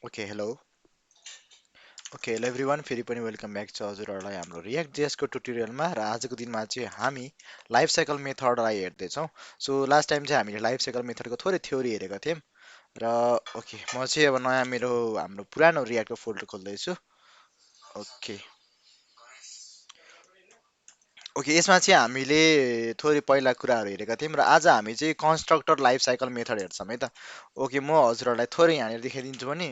Okay hello everyone फेरि पनि welcome back छ हजुरहरूलाई हाम्रो रियाक्ट जेएसको ट्युटोरियलमा र आजको दिनमा चाहिँ हामी लाइफ साइकल मेथडलाई हेर्दैछौँ। सो लास्ट टाइम चाहिँ हामीले लाइफ साइकल मेथडको थोरै थ्योरी हेरेका थियौँ र म चाहिँ अब नयाँ हाम्रो पुरानो रियाक्टको फोल्डर खोल्दैछु। ओके ओके यसमा चाहिँ हामीले थोरै पहिला कुराहरू हेरेका थियौँ र आज हामी चाहिँ कन्स्ट्रक्टर लाइफ साइकल मेथड हेर्छौँ है त। ओके म हजुरहरूलाई थोरै यहाँनिर देखाइदिन्छु भने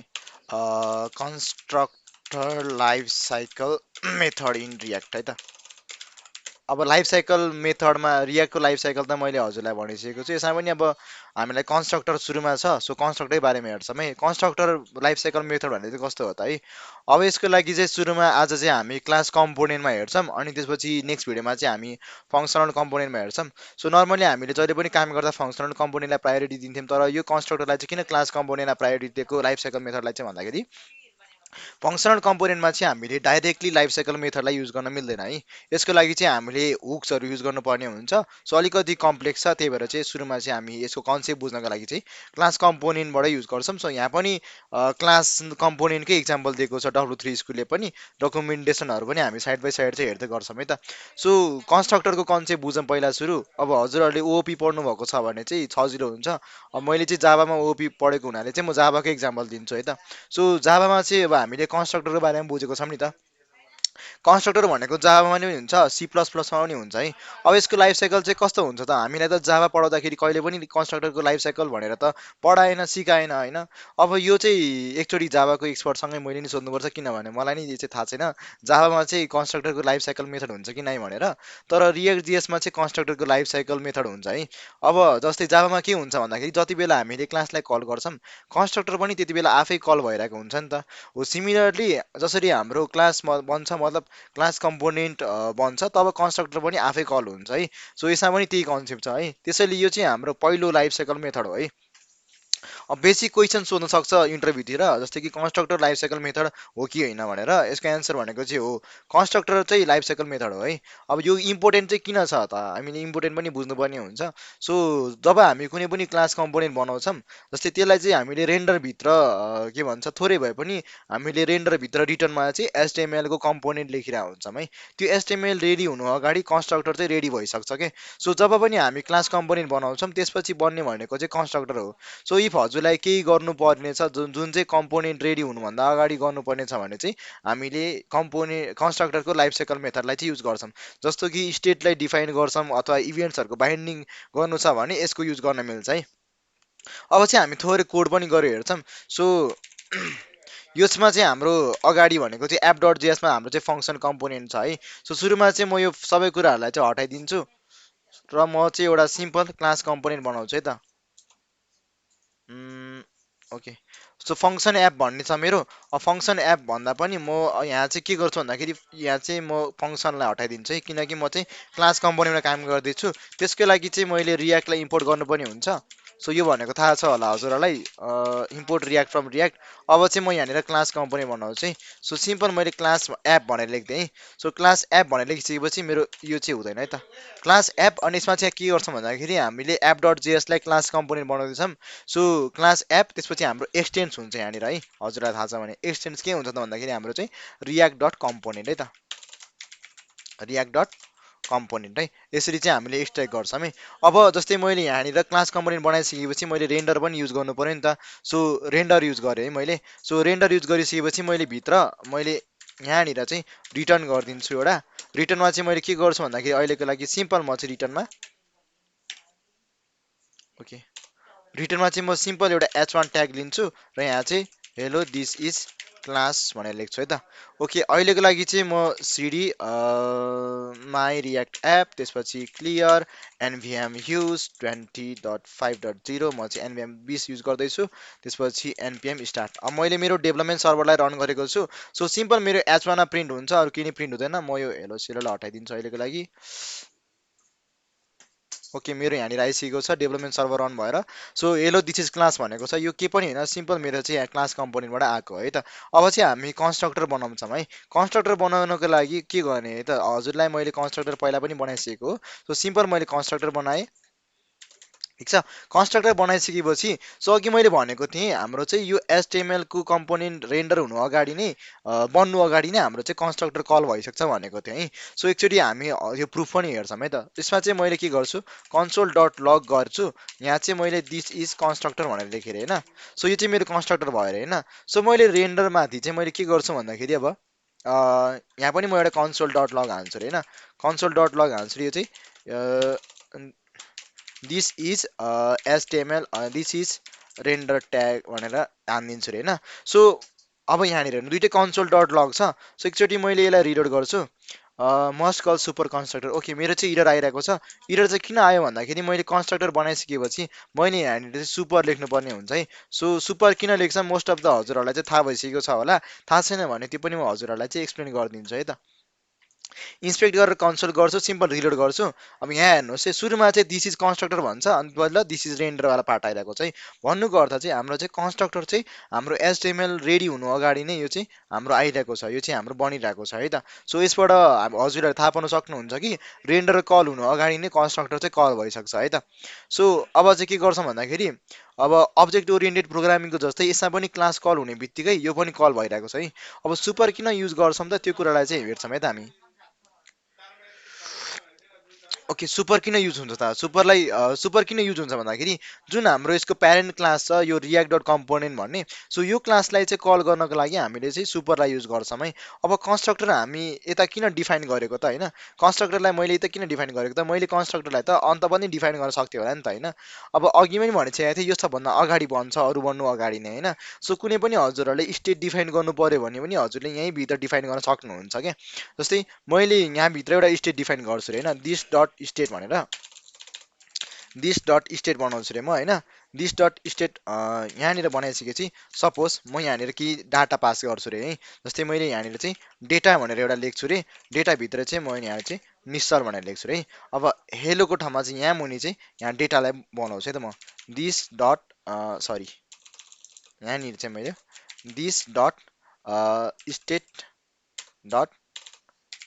constructor life cycle method in react है त। अब लाइफ साइकल मेथडमा रियाक्टको लाइफ साइकल त मैले हजुरलाई भनिसकेको छु। यसमा पनि अब हामीलाई कन्स्ट्रक्टर सुरुमा छ, सो कन्स्ट्रक्टरै बारेमा हेर्छौँ है। कन्स्ट्रक्टर लाइफ साइकल मेथड भनेको चाहिँ कस्तो हो त है। अब यसको लागि चाहिँ सुरुमा आज चाहिँ हामी क्लास कम्पोनेन्टमा हेर्छौँ, अनि त्यसपछि नेक्स्ट भिडियोमा चाहिँ हामी फङ्सनल कम्पोनेन्टमा हेर्छौँ। सो नर्मली हामीले जहिले पनि काम गर्दा फङ्सनल कम्पोनेन्टलाई प्रायोरिटी दिन्थ्यौँ, तर यो कन्स्ट्रक्टरलाई चाहिँ किन क्लास कम्पोनेन्टलाई प्रायोरिटी दिएको लाइफ साइकल मेथडलाई चाहिँ भन्दाखेरि फङ्सनल कम्पोनेन्टमा चाहिँ हामीले डाइरेक्टली लाइफ साइकल मेथडलाई युज गर्न मिल्दैन है। यसको लागि चाहिँ हामीले हुक्सहरू युज गर्नुपर्ने हुन्छ। सो अलिकति कम्प्लेक्स छ, त्यही भएर चाहिँ सुरुमा चाहिँ हामी यसको कन्सेप्ट बुझ्नको लागि चाहिँ क्लास कम्पोनेन्टबाटै युज गर्छौँ। सो यहाँ पनि क्लास कम्पोनेन्टकै इक्जाम्पल दिएको छ W3 स्कुलले पनि, डकुमेन्टेसनहरू पनि हामी साइड बाई साइड चाहिँ हेर्दै गर्छौँ है त। सो कन्स्ट्रक्टरको कन्सेप्ट बुझौँ पहिला सुरु। अब हजुरहरूले ओओपी पढ्नु भएको छ भने चाहिँ सजिलो हुन्छ। अब मैले चाहिँ जाभामा ओओपी पढेको हुनाले चाहिँ म जाभाकै इक्जाम्पल दिन्छु है त। सो जाभामा चाहिँ अब हामीले कन्स्ट्रक्टरको बारेमा बुझेको छौँ नि त। कन्स्ट्रक्टर भनेको जाभामा पनि हुन्छ, सी प्लस प्लसमा पनि हुन्छ है। अब यसको लाइफ साइकल चाहिँ कस्तो हुन्छ त, हामीलाई त जाभा पढाउँदाखेरि कहिले पनि कन्स्ट्रक्टरको लाइफ साइकल भनेर त पढाएन, सिकाएन होइन। अब यो चाहिँ एकचोटि जाभाको एक्सपर्टसँगै मैले नि सोध्नुपर्छ, किनभने मलाई नि यो चाहिँ थाहा छैन जाभामा चाहिँ कन्स्ट्रक्टरको लाइफ साइकल मेथड हुन्छ कि नै भनेर। तर रिएक्ट जिएसमा चाहिँ कन्स्ट्रक्टरको लाइफ साइकल मेथड हुन्छ है। अब जस्तै जाभामा के हुन्छ भन्दाखेरि जति बेला हामीले क्लासलाई कल गर्छौँ, कन्स्ट्रक्टर पनि त्यति बेला आफै कल भइरहेको हुन्छ नि त। हो सिमिलरली जसरी हाम्रो क्लास बन्छ, मतलब क्लास कम्पोनेन्ट बन्छ, तब कन्स्ट्रक्टर पनि आफै कल हुन्छ है। सो यसमा पनि त्यही कन्सेप्ट छ है। त्यसैले यो चाहिँ हाम्रो पहिलो लाइफ साइकल मेथड हो है। अब बेसिक क्वेसन सोध्न सक्छ इन्टरभ्यूतिर, जस्तै कि कन्स्ट्रक्टर लाइफ साइकल मेथड हो कि होइन भनेर। यसको एन्सर भनेको चाहिँ हो, कन्स्ट्रक्टर चाहिँ लाइफ साइकल मेथड हो है। अब यो इम्पोर्टेन्ट चाहिँ किन छ त, हामीले इम्पोर्टेन्ट पनि बुझ्नुपर्ने हुन्छ। सो जब हामी कुनै पनि क्लास कम्पोनेन्ट बनाउँछौँ, जस्तै त्यसलाई चाहिँ हामीले रेन्डरभित्र के भन्छ थोरै भए पनि हामीले रेन्डरभित्र रिटर्नमा चाहिँ एचटिएमएलको कम्पोनेन्ट लेखिरहेको हुन्छौँ है। त्यो एचटिएमएल रेडी हुनु अगाडि कन्स्ट्रक्टर चाहिँ रेडी भइसक्छ के। सो जब पनि हामी क्लास कम्पोनेन्ट बनाउँछौँ, त्यसपछि बन्ने भनेको चाहिँ कन्स्ट्रक्टर हो। सो इफ हजुरलाई केही गर्नुपर्ने छ, जुन जुन चाहिँ कम्पोनेन्ट रेडी हुनुभन्दा अगाडि गर्नुपर्ने छ भने चाहिँ हामीले कन्स्ट्रक्टरको लाइफ साइकल मेथडलाई चाहिँ युज गर्छौँ। जस्तो कि स्टेटलाई डिफाइन गर्छौँ अथवा इभेन्ट्सहरूको बाइन्डिङ गर्नु छ भने यसको युज गर्न मिल्छ है। अब चाहिँ हामी थोरै कोड पनि गरेर हेर्छौँ। सो यसमा चाहिँ हाम्रो अगाडि भनेको चाहिँ एप डट जेएसमा हाम्रो चाहिँ फङ्सन कम्पोनेन्ट छ है। सो सुरुमा चाहिँ म यो सबै कुराहरूलाई चाहिँ हटाइदिन्छु र म चाहिँ एउटा सिम्पल क्लास कम्पोनेन्ट बनाउँछु है त। ओके सो फङ्सन एप भन्ने छ मेरो। फङ्सन एप भन्दा पनि म यहाँ चाहिँ के गर्छु भन्दाखेरि यहाँ चाहिँ म फङ्सनलाई हटाइदिन्छु है, किनकि म चाहिँ क्लास कम्पोनेन्टमा काम गर्दैछु। त्यसको लागि चाहिँ मैले रियाक्टलाई इम्पोर्ट गर्नुपर्ने हुन्छ। सो यो भनेको थाहा छ होला हजुरहरूलाई, इम्पोर्ट रियाक्ट फ्रम रियाक्ट। अब चाहिँ म यहाँनिर क्लास कम्पोनेन्ट बनाउँछु है। सो सिम्पल मैले क्लास एप भनेर लेख्दै है। सो क्लास एप भनेर लेखिसकेपछि मेरो यो चाहिँ हुँदैन है त, क्लास एप। अनि यसमा चाहिँ के गर्छौँ भन्दाखेरि हामीले एप डट जेएसलाई क्लास कम्पोनेन्ट बनाउँदैछौँ। सो क्लास एप, त्यसपछि हाम्रो एक्सटेन्स हुन्छ यहाँनिर है। हजुरलाई थाहा छ भने एक्सटेन्स के हुन्छ त भन्दाखेरि हाम्रो चाहिँ रियाक्ट डट कम्पोनेन्ट है त, रियाक्ट डट कम्पोनेन्ट है। यसरी चाहिँ हामीले एक्सट्र्याक्ट गर्छौँ है। अब जस्तै मैले यहाँनिर क्लास कम्पोनेन्ट बनाइसकेपछि मैले रेन्डर पनि युज गर्नु पऱ्यो नि त। सो रेन्डर युज गरेँ है मैले। सो रेन्डर युज गरिसकेपछि मैले मैले यहाँनिर चाहिँ रिटर्न गरिदिन्छु एउटा। रिटर्नमा चाहिँ मैले के गर्छु भन्दाखेरि अहिलेको लागि सिम्पल म चाहिँ रिटर्नमा ओके रिटर्नमा चाहिँ म सिम्पल एउटा H1 ट्याग लिन्छु र यहाँ चाहिँ हेलो दिस इज क्लास भनेर लेख्छु है त। ओके अहिलेको लागि चाहिँ म सिडी माई रियाक्ट एप, त्यसपछि क्लियर एनभिएम युज 20.5.0, म चाहिँ एनभिएम 20 युज गर्दैछु। त्यसपछि एनपिएम स्टार्ट। अब मैले मेरो डेभलपमेन्ट सर्भरलाई रन गरेको छु। सो सिम्पल मेरो H1 मा प्रिन्ट हुन्छ, अरू केही प्रिन्ट हुँदैन। म यो हेलो सेलोलाई हटाइदिन्छु अहिलेको लागि। ओके मेरो यहाँनिर आइसकेको छ डेभलपमेन्ट सर्भर रन भएर। So hello this is class भनेको छ, यो के पनि होइन, सिम्पल मेरो चाहिँ यहाँ क्लास कम्पोनेन्टबाट आएको है त। अब चाहिँ हामी कन्स्ट्रक्टर बनाउँछौँ है। कन्स्ट्रक्टर बनाउनको लागि के गर्ने है त, हजुरलाई मैले कन्स्ट्रक्टर पहिला पनि बनाइसकेको हो। सो सिम्पल मैले कन्स्ट्रक्टर बनाएँ। ठिक छ कन्स्ट्रक्टर बनाइसकेपछि सो अघि मैले भनेको थिएँ हाम्रो चाहिँ यो एचटिएमएल को कम्पोनेन्ट रेन्डर हुनु अगाडि नै बन्नु अगाडि नै हाम्रो चाहिँ कन्स्ट्रक्टर कल भइसक्छ भनेको थिएँ है सो एकचोटि हामी यो प्रुफ पनि हेर्छौँ है त त्यसमा चाहिँ मैले के गर्छु कन्सोल डट लग गर्छु यहाँ चाहिँ मैले दिस इज कन्स्ट्रक्टर भनेर लेखेर होइन सो यो चाहिँ मेरो कन्स्ट्रक्टर भयो अरे होइन सो मैले रेन्डर माथि चाहिँ मैले के गर्छु भन्दाखेरि अब यहाँ पनि म एउटा कन्सोल डट लग हाल्छु अरे होइन कन्सोल डट लग हाल्छु यो चाहिँ this is HTML this is render tag भनेर हानिदिन्छु अरे होइन सो अब यहाँनिर हेर्नु दुइटै कन्सोल डट लग छ सो एकचोटि मैले यसलाई रिलोड गर्छु must call super constructor okay मेरो चाहिँ इरर आइरहेको छ इरर चाहिँ किन आयो भन्दाखेरि मैले कन्स्ट्रक्टर बनाइसकेपछि मैले यहाँनिर चाहिँ सुपर लेख्नुपर्ने हुन्छ है सो सुपर किन लेख्छ मोस्ट अफ द हजुरहरूलाई चाहिँ थाहा भइसकेको छ होला थाहा छैन भने त्यो पनि म हजुरहरूलाई चाहिँ एक्सप्लेन गरिदिन्छु है त इन्सपेक्ट गरेर कन्सोल गर्छु सिम्पल रिलोड गर्छु अब यहाँ हेर्नुहोस् है सुरुमा चाहिँ दिस इज कन्स्ट्रक्टर भन्छ अनि बदला दिस इज रेन्डरवाला पार्ट आइरहेको चाहिँ भन्नुको अर्थ चाहिँ हाम्रो चाहिँ कन्स्ट्रक्टर चाहिँ हाम्रो एचटिएमएल रेडी हुनु अगाडि नै यो चाहिँ हाम्रो आइरहेको छ यो चाहिँ हाम्रो बनिरहेको छ है त सो यसबाट हजुरहरूले थाहा पाउन सक्नुहुन्छ कि रेन्डर कल हुनु अगाडि नै कन्स्ट्रक्टर चाहिँ कल भइसक्छ है त सो अब चाहिँ के गर्छौँ भन्दाखेरि अब अब्जेक्ट ओरिएन्टेड प्रोग्रामिङको जस्तै यसमा पनि क्लास कल हुने बित्तिकै यो पनि कल भइरहेको छ है अब सुपर किन युज गर्छौँ त त्यो कुरालाई चाहिँ हेर्छौँ है त हामी ओके सुपर किन युज हुन्छ त सुपर किन युज हुन्छ भन्दाखेरि जुन हाम्रो यसको प्यारेन्ट क्लास छ यो रियाक्ट डट कम्पोनेन्ट भन्ने सो यो क्लासलाई चाहिँ कल गर्नको लागि हामीले चाहिँ सुपरलाई युज गर्छौँ है अब कन्स्ट्रक्टर हामी यता किन डिफाइन गरेको त होइन कन्स्ट्रक्टरलाई मैले यता किन डिफाइन गरेको त मैले कन्स्ट्रक्टरलाई त अन्त पनि डिफाइन गर्न सक्थेँ होला नि त होइन अब अघि पनि भनिसकेको थिएँ यो सबभन्दा अगाडि बन्छ अरू बन्नु अगाडि नै होइन सो कुनै पनि हजुरहरूले स्टेट डिफाइन गर्नु पर्यो भने पनि हजुरले यहीँभित्र डिफाइन गर्न सक्नुहुन्छ क्या जस्तै मैले यहाँभित्र एउटा स्टेट डिफाइन गर्छु अरे होइन दिस डट स्टेट भनेर दिस डट स्टेट बनाउँछु अरे म होइन दिस डट स्टेट यहाँनिर बनाइसकेपछि सपोज म यहाँनिर केही डाटा पास गर्छु अरे है जस्तै मैले यहाँनिर चाहिँ डेटा भनेर एउटा लेख्छु अरे डेटाभित्र चाहिँ म यहाँ चाहिँ निश्चल भनेर लेख्छु अरे है अब हेलोको ठाउँमा चाहिँ यहाँ मुनि चाहिँ यहाँ डेटालाई बनाउँछु है त म दिस डट सरी यहाँनिर चाहिँ मैले this dot state dot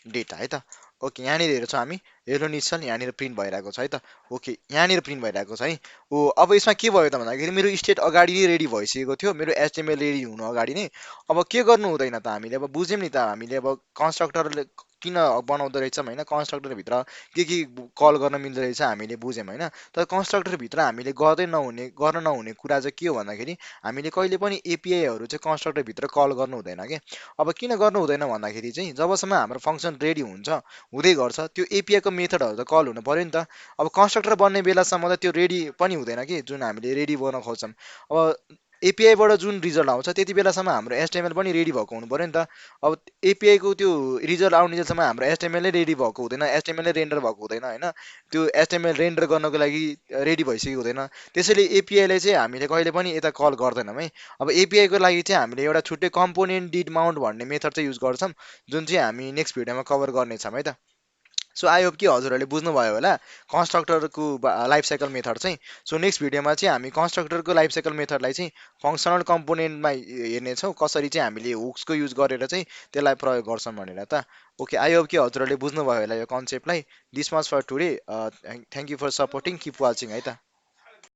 data है त ओके यहाँनिर हेर्छौँ हामी हेलो निश्चल यहाँनिर प्रिन्ट भइरहेको छ है त ओके यहाँनिर प्रिन्ट भइरहेको छ है ओ अब यसमा के भयो त भन्दाखेरि मेरो स्टेट अगाडि नै रेडी भइसकेको थियो मेरो एचटिएमएल रेडी हुनु अगाडि नै अब के गर्नु हुँदैन त हामीले अब बुझ्यौँ नि त हामीले अब कन्स्ट्रक्टरले किन बनाउँदो रहेछौँ होइन कन्स्ट्रक्टरभित्र के कल गर्न मिल्दो रहेछ हामीले बुझ्यौँ होइन तर कन्स्ट्रक्टरभित्र हामीले गर्न नहुने कुरा चाहिँ के हो भन्दाखेरि हामीले कहिले पनि एपिआईहरू चाहिँ कन्स्ट्रक्टरभित्र कल गर्नु हुँदैन क्या अब किन गर्नु हुँदैन भन्दाखेरि चाहिँ जबसम्म हाम्रो फङ्सन रेडी हुन्छ हुँदै गर्छ त्यो एपिआईको मेथडहरू त कल हुनु पऱ्यो नि त अब कन्स्ट्रक्टर बन्ने बेलासम्म त त्यो रेडी पनि हुँदैन कि जुन हामीले रेडी गर्न खोज्छौँ अब एपिआईबाट जुन रिजल्ट आउँछ त्यति बेलासम्म हाम्रो एचटिएमएल पनि रेडी भएको हुनु पऱ्यो नि त अब एपिआईको त्यो रिजल्ट आउनेसम्म हाम्रो एचटिएमएल नै रेडी भएको हुँदैन एचटिएमएल नै रेन्डर भएको हुँदैन होइन त्यो एचटिएमएल रेन्डर गर्नको लागि रेडी भइसकेको हुँदैन त्यसैले एपिआईलाई चाहिँ हामीले कहिले पनि यता कल गर्दैनौँ है अब एपिआईको लागि चाहिँ हामीले एउटा छुट्टै कम्पोनेन्ट डिड माउन्ट भन्ने मेथड चाहिँ युज गर्छौँ जुन चाहिँ हामी नेक्स्ट भिडियोमा कभर गर्नेछौँ है त सो आई होप कि हजुरहरूले बुझ्नुभयो होला कन्स्ट्रक्टरको लाइफ साइकल मेथड चाहिँ सो नेक्स्ट भिडियोमा चाहिँ हामी कन्स्ट्रक्टरको लाइफ साइकल मेथडलाई चाहिँ फङ्सनल कम्पोनेन्टमा हेर्नेछौँ कसरी चाहिँ हामीले हुक्सको युज गरेर चाहिँ त्यसलाई प्रयोग गर्छौँ भनेर त ओके आई होप कि हजुरहरूले बुझ्नुभयो होला यो कन्सेप्टलाई this much for today thank you for supporting keep watching है त